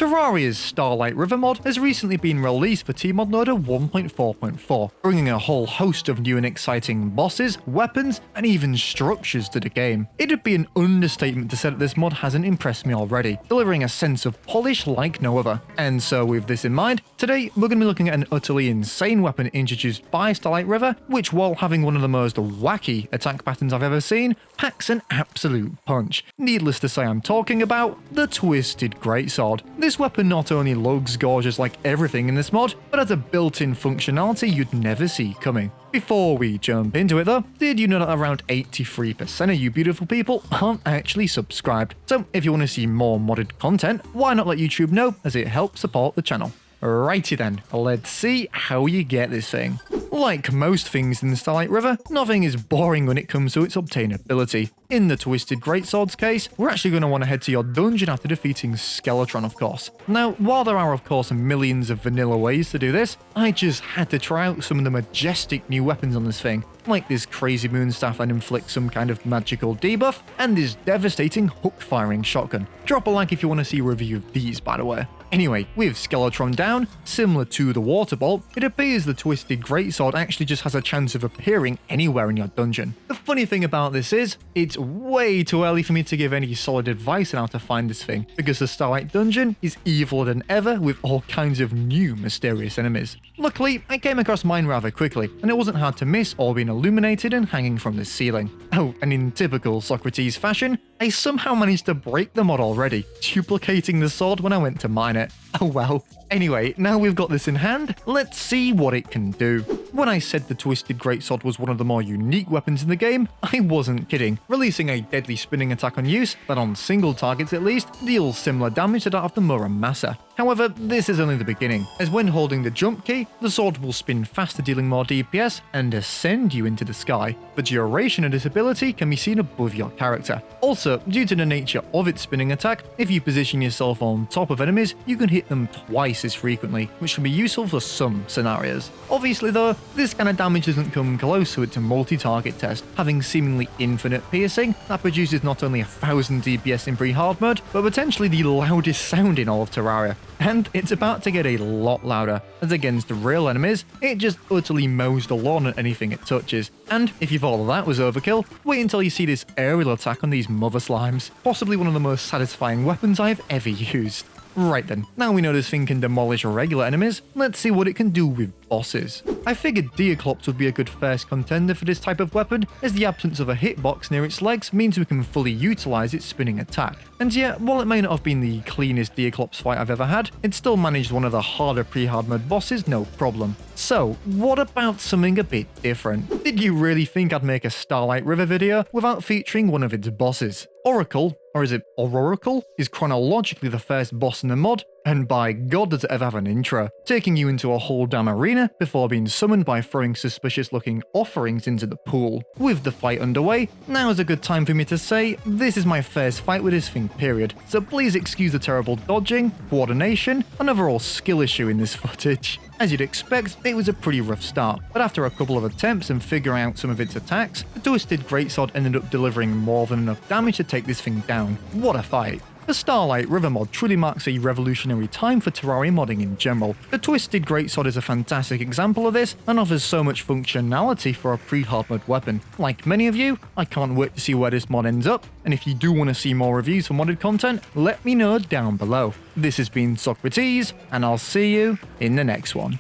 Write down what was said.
Terraria's Starlight River mod has recently been released for tmod Loader 1.4.4, bringing a whole host of new and exciting bosses, weapons, and even structures to the game. It'd be an understatement to say that this mod hasn't impressed me already, delivering a sense of polish like no other. And so with this in mind, today we're going to be looking at an utterly insane weapon introduced by Starlight River, which while having one of the most wacky attack patterns I've ever seen, packs an absolute punch. Needless to say, I'm talking about the Twisted Greatsword. This weapon not only looks gorgeous like everything in this mod, but has a built-in functionality you'd never see coming. Before we jump into it though, did you know that around 83% of you beautiful people aren't actually subscribed? So if you want to see more modded content, why not let YouTube know, as it helps support the channel. Righty then, let's see how you get this thing. Like most things in the Starlight River, nothing is boring when it comes to its obtainability. In the Twisted Greatsword's case, we're actually going to want to head to your dungeon after defeating Skeletron, of course. Now, while there are of course millions of vanilla ways to do this, I just had to try out some of the majestic new weapons on this thing, like this crazy moonstaff that inflicts some kind of magical debuff, and this devastating hook-firing shotgun. Drop a like if you want to see a review of these, by the way. Anyway, with Skeletron down, similar to the Water Bolt, it appears the Twisted Greatsword actually just has a chance of appearing anywhere in your dungeon. The funny thing about this is, it's way too early for me to give any solid advice on how to find this thing, because the Starlight Dungeon is eviler than ever with all kinds of new mysterious enemies. Luckily, I came across mine rather quickly, and it wasn't hard to miss or being illuminated and hanging from the ceiling. Oh, and in typical Socrates fashion, I somehow managed to break the mod already, duplicating the sword when I went to mine it. Oh well. Anyway, now we've got this in hand, let's see what it can do. When I said the Twisted Greatsword was one of the more unique weapons in the game, I wasn't kidding. Releasing a deadly spinning attack on use, that on single targets at least, deals similar damage to that of the Muramasa. However, this is only the beginning, as when holding the jump key, the sword will spin faster, dealing more DPS, and ascend you into the sky. The duration of this ability can be seen above your character. Also, due to the nature of its spinning attack, if you position yourself on top of enemies, you can hit them twice as frequently, which can be useful for some scenarios. Obviously though, this kind of damage doesn't come close to its multi-target test, having seemingly infinite piercing that produces not only 1000 DPS in pre-hard mode, but potentially the loudest sound in all of Terraria. And it's about to get a lot louder, as against real enemies, it just utterly mows the lawn at anything it touches. And if you thought that was overkill, wait until you see this aerial attack on these mother slimes, possibly one of the most satisfying weapons I've ever used. Right then, now we know this thing can demolish regular enemies, let's see what it can do with bosses. I figured Deoclops would be a good first contender for this type of weapon, as the absence of a hitbox near its legs means we can fully utilize its spinning attack. And yet, while it may not have been the cleanest Deoclops fight I've ever had, it still managed one of the harder pre-hard mode bosses no problem. So, what about something a bit different? Did you really think I'd make a Starlight River video without featuring one of its bosses? Oracle, or is it Oracle, is chronologically the first boss in the mod, and by god does it ever have an intro, taking you into a whole damn arena before being summoned by throwing suspicious looking offerings into the pool. With the fight underway, now is a good time for me to say this is my first fight with this thing period, so please excuse the terrible dodging, coordination, and overall skill issue in this footage. As you'd expect, it was a pretty rough start, but after a couple of attempts and figuring out some of its attacks, the Twisted Greatsword ended up delivering more than enough damage to take this thing down. What a fight. The Starlight River mod truly marks a revolutionary time for Terraria modding in general. The Twisted Greatsword is a fantastic example of this and offers so much functionality for a pre-hard mode weapon. Like many of you, I can't wait to see where this mod ends up, and if you do want to see more reviews for modded content, let me know down below. This has been Socrates, and I'll see you in the next one.